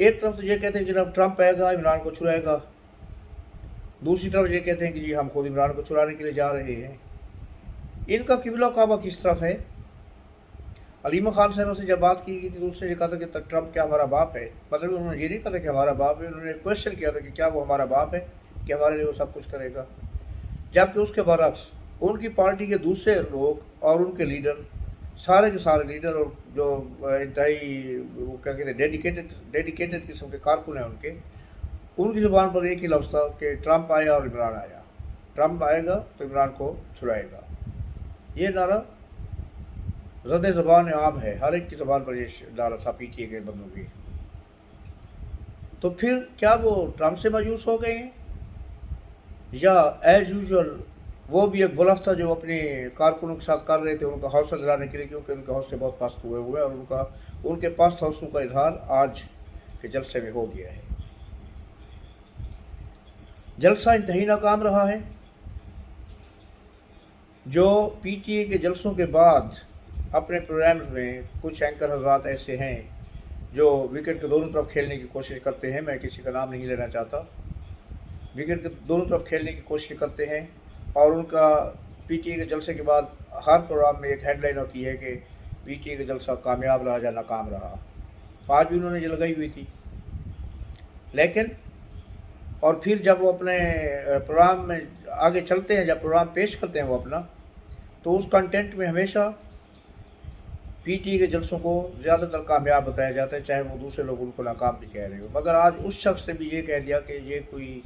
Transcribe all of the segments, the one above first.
ایک طرف تو یہ کہتے ہیں جناب ٹرمپ آئے گا عمران کو چھڑائے گا، دوسری طرف یہ کہتے ہیں کہ جی ہم خود عمران کو چھڑانے کے لیے جا رہے ہیں۔ ان کا قبلہ کعبہ کس طرف ہے؟ علیمہ خان صاحبہ سے جب بات کی گئی تھی تو اس نے یہ کہا تھا کہ ٹرمپ کیا ہمارا باپ ہے؟ مطلب انہوں نے یہ نہیں کہا تھا کہ ہمارا باپ ہے، انہوں نے کوشچن کیا تھا کہ کیا وہ ہمارا باپ ہے کہ ہمارے لیے وہ سب کچھ کرے گا؟ جبکہ اس کے برعکس ان کی پارٹی کے دوسرے لوگ اور ان کے لیڈر، سارے کے سارے لیڈر اور جو انتہائی وہ کیا کہتے ہیں ڈیڈیکیٹڈ قسم کے کارکن ہیں ان کی زبان پر ایک ہی لفظ تھا کہ ٹرمپ آیا اور عمران آیا، ٹرمپ آئے گا تو عمران کو چھڑائے گا۔ یہ نعرہ زد زبان عام ہے، ہر ایک کی زبان پر یہ نعرہ تھا پی ٹی اے کے بندوں کی۔ تو پھر کیا وہ ٹرمپ سے مایوس ہو گئے ہیں، یا ایز یوزول وہ بھی ایک بلف تھا جو اپنے کارکنوں کے ساتھ کر رہے تھے ان کا حوصلہ دلانے کے لیے، کیونکہ ان کے حوصلے بہت پست ہوئے اور ان کے پست حوصلوں کا اظہار آج کے جلسے میں ہو گیا ہے۔ جلسہ انتہائی ناکام رہا ہے۔ جو پی ٹی اے کے جلسوں کے بعد اپنے پروگرامز میں کچھ اینکر حضرات ایسے ہیں جو وکٹ کے دونوں طرف کھیلنے کی کوشش کرتے ہیں، میں کسی کا نام نہیں لینا چاہتا، وکٹ کے دونوں طرف کھیلنے کی کوشش کرتے ہیں، اور ان کا پی ٹی اے کے جلسے کے بعد ہر پروگرام میں ایک ہیڈ لائن ہوتی ہے کہ پی ٹی اے کا جلسہ کامیاب رہا یا ناکام رہا۔ آج بھی انہوں نے یہ لگائی ہوئی تھی، لیکن اور پھر جب وہ اپنے پروگرام میں آگے چلتے ہیں، جب پروگرام پیش کرتے ہیں وہ اپنا، تو اس کنٹینٹ میں ہمیشہ پی ٹی اے کے جلسوں کو زیادہ تر کامیاب بتایا جاتا ہے، چاہے وہ دوسرے لوگ ان کو ناکام بھی کہہ رہے ہو۔ مگر آج اس شخص نے بھی یہ کہہ دیا کہ یہ کوئی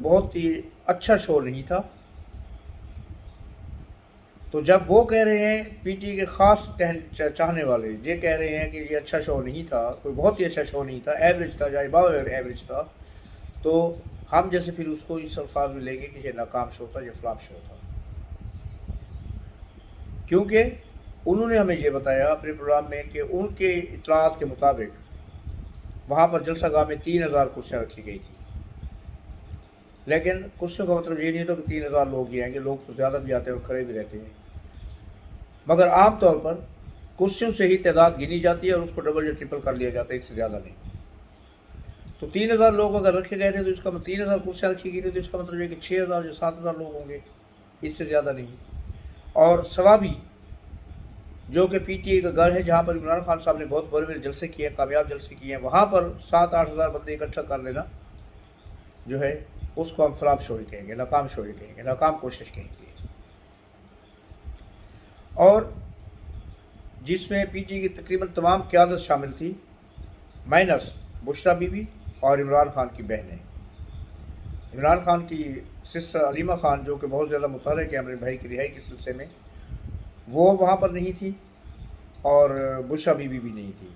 بہت ہی اچھا شو نہیں تھا۔ تو جب وہ کہہ رہے ہیں پی ٹی اے کے خاص چاہنے والے یہ کہہ رہے ہیں کہ یہ اچھا شو نہیں تھا، کوئی بہت ہی اچھا شو نہیں تھا، ایوریج تھا یا اباؤ ایوریج تھا، تو ہم جیسے پھر اس کو اس الفاظ میں لیں گے کہ یہ ناکام شو تھا، یہ فلاپ شو تھا، کیونکہ انہوں نے ہمیں یہ بتایا اپنے پروگرام میں کہ ان کے اطلاعات کے مطابق وہاں پر جلسہ گاہ میں 3000 کرسیاں رکھی گئی تھی، لیکن کرسیوں کا مطلب یہ نہیں تھا کہ 3000 لوگ ہی آئیں گے، لوگ تو زیادہ بھی آتے ہیں اور کھڑے بھی رہتے ہیں، مگر عام طور پر کرسیوں سے ہی تعداد گنی جاتی ہے اور اس کو ڈبل یا ٹرپل کر لیا جاتا ہے، اس سے زیادہ نہیں۔ تو 3000 لوگ اگر رکھے گئے تھے تو اس کا 3000 کرسیاں رکھی گئی تھی تو اس کا مطلب یہ کہ 6000 یا 7000 لوگ ہوں گے، اس سے زیادہ نہیں۔ اور ثوابی جو کہ پی ٹی اے کا گھر ہے جہاں پر عمران خان صاحب نے بہت بڑے بڑے جلسے کیے ہیں، کامیاب جلسے کیے ہیں، وہاں پر 7-8 ہزار بندے اکٹھا کر لینا جو ہے اس کو ہم فلاپ شو ہی کہیں گے، ناکام شو ہی کہیں گے، ناکام کوشش کہیں گے۔ اور جس میں پی ٹی اے کی تقریباً تمام قیادت شامل تھی، مائنس بشریٰ بی بی اور عمران خان کی بہنیں۔ عمران خان کی سسٹر علیمہ خان جو کہ بہت زیادہ متحرک ہے ہمارے بھائی کی رہائی کے سلسلے میں، وہ وہاں پر نہیں تھی اور بشریٰ بی بی بھی نہیں تھی۔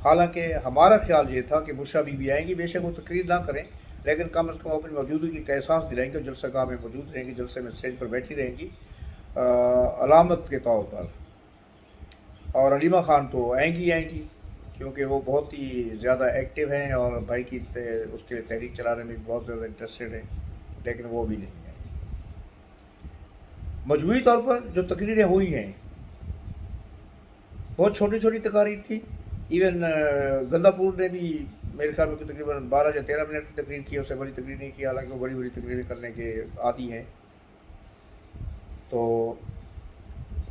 حالانکہ ہمارا خیال یہ تھا کہ بشریٰ بی بی آئیں گی، بے شک وہ تقریر نہ کریں لیکن کم از کم اپنی موجودگی کا احساس دلائیں گے، جلسہ گاہ میں موجود رہیں گی، جلسے میں اسٹیج پر بیٹھی رہیں گی علامت کے طور پر۔ اور علیمہ خان تو آئیں گی کیونکہ وہ بہت ہی زیادہ ایکٹیو ہیں اور بھائی کی اس کے تحریک چلانے میں بہت زیادہ انٹرسٹڈ ہیں، لیکن وہ بھی نہیں آئیں۔ مجموعی طور پر جو تقریریں ہوئی ہیں بہت چھوٹی چھوٹی تقاریر تھی، ایون گندہ پور نے بھی میرے خیال میں تقریباً 12 یا 13 منٹ کی تقریر کی، اس سے بڑی تقریر نہیں کی، حالانکہ وہ بڑی بڑی تقریریں کرنے کے عادی ہیں۔ تو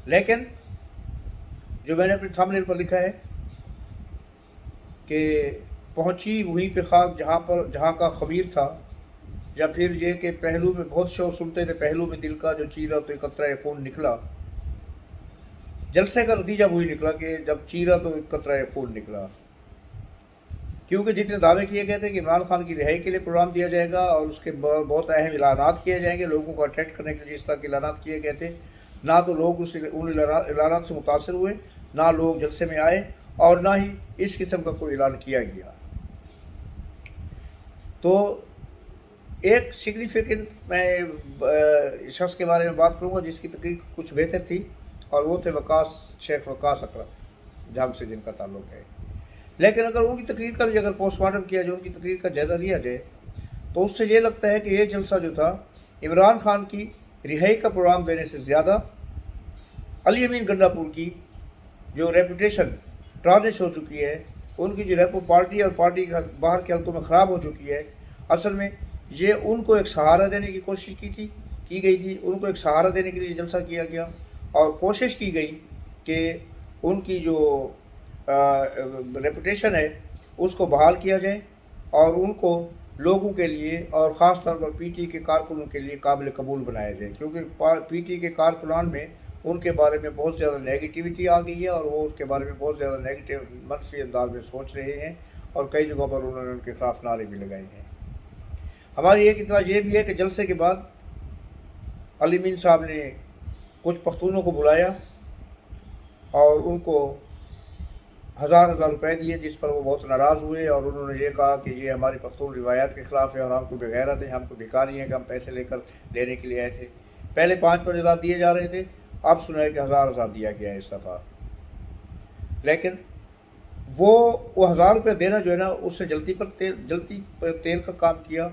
لیکن جو میں نے اپنے تھمب نیل پر لکھا ہے کہ پہنچی وہیں پہ خاک جہاں کا خمیر تھا، یا پھر یہ کہ پہلو میں بہت شور سنتے تھے، پہلو میں دل کا جو چیرا تو قطرہ خون نکلا۔ جلسے کا نتیجہ وہی نکلا کہ جب چیرا تو قطرہ خون نکلا، کیونکہ جتنے دعوے کیے گئے تھے کہ عمران خان کی رہائی کے لیے پروگرام دیا جائے گا اور اس کے بہت اہم اعلانات کیے جائیں گے، لوگوں کو اٹریکٹ کرنے کے لیے اس طرح کے اعلانات کیے گئے تھے، نہ تو لوگ ان اعلانات سے متاثر ہوئے، نہ لوگ جلسے میں آئے، اور نہ ہی اس قسم کا کوئی اعلان کیا گیا۔ تو ایک سگنیفیکنٹ میں شخص کے بارے میں بات کروں گا جس کی تقریر کچھ بہتر تھی، اور وہ تھے شیخ وقاص اکرم جھنگ سے جن کا تعلق ہے۔ لیکن اگر ان کی تقریر کا بھی اگر پوسٹ مارٹم کیا جائے، ان کی تقریر کا جائزہ لیا جائے، تو اس سے یہ لگتا ہے کہ یہ جلسہ جو تھا عمران خان کی رہائی کا پروگرام دینے سے زیادہ علی امین گنڈا پور کی جو ریپوٹیشن ٹارنش ہو چکی ہے ان کی جو ریپو پارٹی اور پارٹی کا باہر کے حلقوں میں خراب ہو چکی ہے، اصل میں یہ ان کو ایک سہارا دینے کی کوشش کی گئی تھی، ان کو ایک سہارا دینے کے لیے جلسہ کیا گیا اور کوشش کی گئی کہ ان کی جو ریپوٹیشن ہے اس کو بحال کیا جائے اور ان کو لوگوں کے لیے اور خاص طور پر پی ٹی کے کارکنوں کے لیے قابل قبول بنایا جائے، کیونکہ پی ٹی کے کارکنان میں ان کے بارے میں بہت زیادہ نیگیٹیوٹی آ گئی ہے اور وہ اس کے بارے میں بہت زیادہ نیگیٹیو منفی انداز میں سوچ رہے ہیں اور کئی جگہوں پر انہوں نے ان کے خلاف نعرے بھی لگائے ہیں۔ ہماری ایک اطلاع یہ بھی ہے کہ جلسے کے بعد علی مین صاحب نے کچھ پختونوں کو بلایا اور ان کو ہزار روپے دیے، جس پر وہ بہت ناراض ہوئے اور انہوں نے یہ کہا کہ یہ ہماری پختون روایات کے خلاف ہے اور ہم کو بغیرت ہے، ہم کو بھکاری ہیں کہ ہم پیسے لینے کے لیے آئے تھے۔ پہلے 5,000 دیے جا رہے تھے، اب سنا ہے کہ 1,000 دیا گیا ہے اس دفعہ، لیکن وہ 1,000 روپے دینا جو ہے نا اس سے جلدی پر تیل کا کام کیا،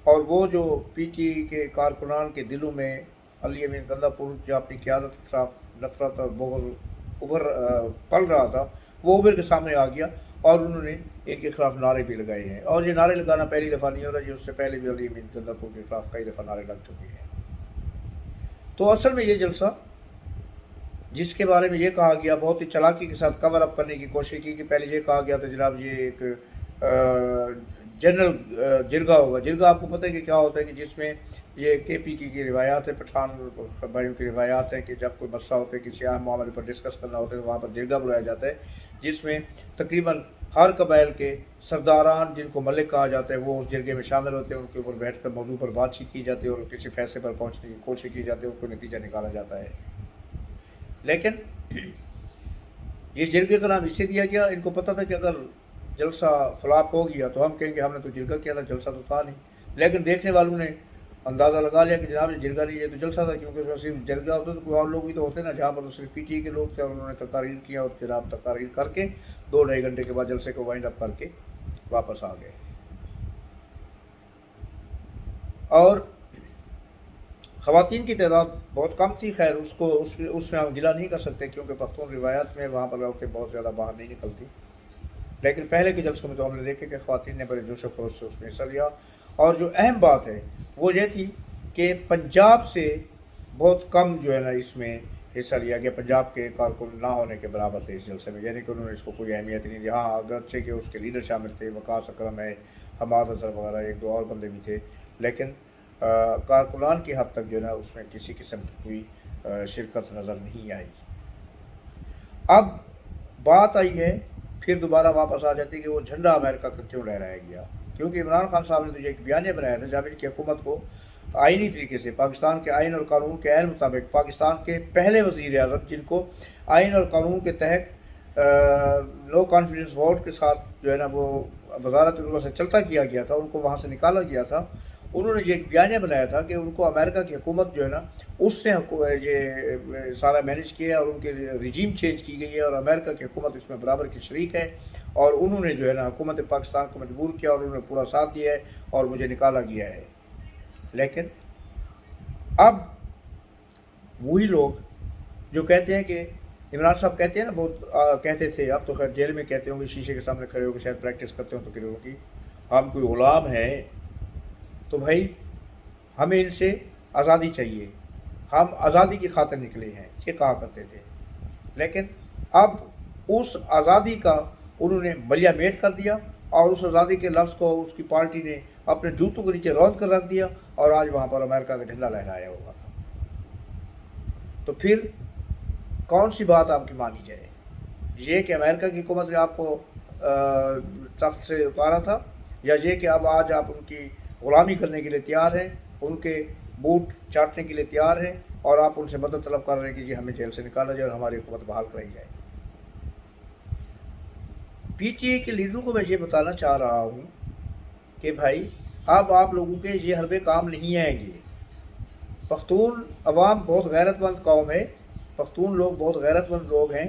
اور وہ جو پی ٹی کے کارکنان کے دلوں میں علی امین گندہ پور جو اپنی قیادت کے خلاف نفرت اور بغض پل رہا تھا، وہ ابھر کے سامنے آ گیا اور انہوں نے ان کے خلاف نعرے بھی لگائے ہیں، اور یہ نعرے لگانا پہلی دفعہ نہیں ہو رہا، یہ اس سے پہلے بھی علی امین گندہ پور کے خلاف کئی دفعہ نعرے لگ چکے ہیں۔ تو اصل میں یہ جلسہ جس کے بارے میں یہ کہا گیا، بہت ہی چالاکی کے ساتھ کور اپ کرنے کی کوشش کی کہ پہلے یہ کہا گیا تھا جناب یہ ایک جنرل جرگہ ہوگا۔ جرگہ آپ کو پتہ ہے کہ کیا ہوتا ہے کہ جس میں یہ کے پی کی روایات ہے، پٹھان بھائیوں کی روایات ہے کہ جب کوئی مسئلہ ہوتا ہے کسی اہم معاملے پر ڈسکس کرنا ہوتا ہے تو وہاں پر جرگہ بلایا جاتا ہے، جس میں تقریباً ہر قبائل کے سرداران جن کو ملک کہا جاتا ہے وہ اس جرگے میں شامل ہوتے ہیں، ان کے اوپر بیٹھ کر موضوع پر بات چیت کی جاتی ہے اور کسی فیصلے پر پہنچنے کی کوشش کی جاتی ہے، اس کو نتیجہ نکالا جاتا ہے۔ لیکن یہ جرگے کا نام اس سے دیا گیا، ان کو پتہ تھا کہ اگر جلسہ فلاپ ہو گیا تو ہم کہیں گے ہم نے تو جرگہ کیا تھا، جلسہ تو تھا نہیں، لیکن دیکھنے والوں نے اندازہ لگا لیا کہ جناب یہ جرگہ نہیں، یہ تو جلسہ تھا، کیونکہ اس میں صرف جرگہ ہوتا تو کوئی اور لوگ بھی تو ہوتے نا، جہاں پر صرف پی ٹی کے لوگ تھے اور انہوں نے تقاریر کیا اور جناب تقاریر کر کے 2-2.5 گھنٹے کے بعد جلسے کو وائنڈ اپ کر کے واپس آ گئے۔ اور خواتین کی تعداد بہت کم تھی، خیر اس میں ہم گلا نہیں کر سکتے کیونکہ پختون روایات میں وہاں پر عورتیں بہت زیادہ باہر نہیں نکلتی، لیکن پہلے کے جلسوں میں تو ہم نے دیکھے کہ خواتین نے بڑے جوش و خروش سے اس میں حصہ لیا، اور جو اہم بات ہے وہ یہ تھی کہ پنجاب سے بہت کم جو ہے نا اس میں حصہ لیا گیا، پنجاب کے کارکن نہ ہونے کے برابر تھے اس جلسے میں، یعنی کہ انہوں نے اس کو کوئی اہمیت نہیں دی۔ ہاں اگرچہ کہ اس کے لیڈر شامل تھے، وقاص اکرم ہے، حماد اظہر وغیرہ، 1-2 اور بندے بھی تھے، لیکن کارکنان کی حد تک جو ہے نا اس میں کسی قسم کی کوئی شرکت نظر نہیں آئی۔ اب بات آئی ہے پھر دوبارہ واپس آ جاتی ہے کہ وہ جھنڈا امریکہ کا کیوں لہرایا گیا، کیونکہ عمران خان صاحب نے تو ایک بیانیہ بنایا تھا جب ان کی حکومت کو آئینی طریقے سے پاکستان کے آئین اور قانون کے عین مطابق پاکستان کے پہلے وزیر اعظم جن کو آئین اور قانون کے تحت نو کانفیڈنس ووٹ کے ساتھ جو ہے نا وہ وزارت عظمیٰ سے چلتا کیا گیا تھا، ان کو وہاں سے نکالا گیا تھا، انہوں نے یہ ایک بیانیہ بنایا تھا کہ ان کو امریکہ کی حکومت جو ہے نا اس نے یہ سارا مینیج کیا اور ان کے رجیم چینج کی گئی ہے اور امریکہ کی حکومت اس میں برابر کی شریک ہے، اور انہوں نے جو ہے نا حکومت پاکستان کو مجبور کیا اور انہوں نے پورا ساتھ دیا ہے اور مجھے نکالا گیا ہے۔ لیکن اب وہی لوگ جو کہتے ہیں کہ عمران صاحب کہتے ہیں نا، بہت کہتے تھے، اب تو خیر جیل میں کہتے ہوں گے، شیشے کے سامنے کھڑے ہو کے شاید پریکٹس کرتے ہوں تو کہ کی ہم کوئی غلام ہیں، تو بھائی ہمیں ان سے آزادی چاہیے، ہم آزادی کی خاطر نکلے ہیں، یہ کہا کرتے تھے۔ لیکن اب اس آزادی کا انہوں نے ملیا میٹ کر دیا اور اس آزادی کے لفظ کو اس کی پارٹی نے اپنے جوتوں کے نیچے روند کر رکھ دیا اور آج وہاں پر امریکہ کا جھنڈا لہرایا ہوا تھا۔ تو پھر کون سی بات آپ کی مانی جائے، یہ کہ امریکہ کی حکومت نے آپ کو تخت سے اتارا تھا، یا یہ کہ اب آج آپ ان کی غلامی کرنے کے لیے تیار ہیں، ان کے بوٹ چاٹنے کے لیے تیار ہیں اور آپ ان سے مدد طلب کر رہے ہیں کہ جی ہمیں جیل سے نکالا جائے اور ہماری حکومت بحال کرائی جائے۔ پی ٹی اے کے لیڈروں کو میں یہ بتانا چاہ رہا ہوں کہ بھائی اب آپ لوگوں کے یہ حربے کام نہیں آئیں گے۔ پختون عوام بہت غیرت مند قوم ہے، پختون لوگ بہت غیرت مند لوگ ہیں،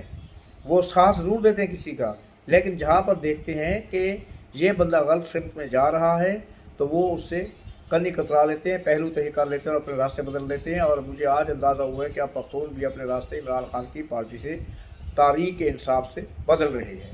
وہ ساتھ ضرور دیتے ہیں کسی کا، لیکن جہاں پر دیکھتے ہیں کہ یہ بندہ غلط سمت میں جا رہا ہے تو وہ اس سے کنی کترا لیتے ہیں، پہلو تہی کر لیتے ہیں اور اپنے راستے بدل لیتے ہیں، اور مجھے آج اندازہ ہوا ہے کہ اب پختون بھی اپنے راستے عمران خان کی پارٹی سے، تحریک انصاف سے بدل رہے ہیں۔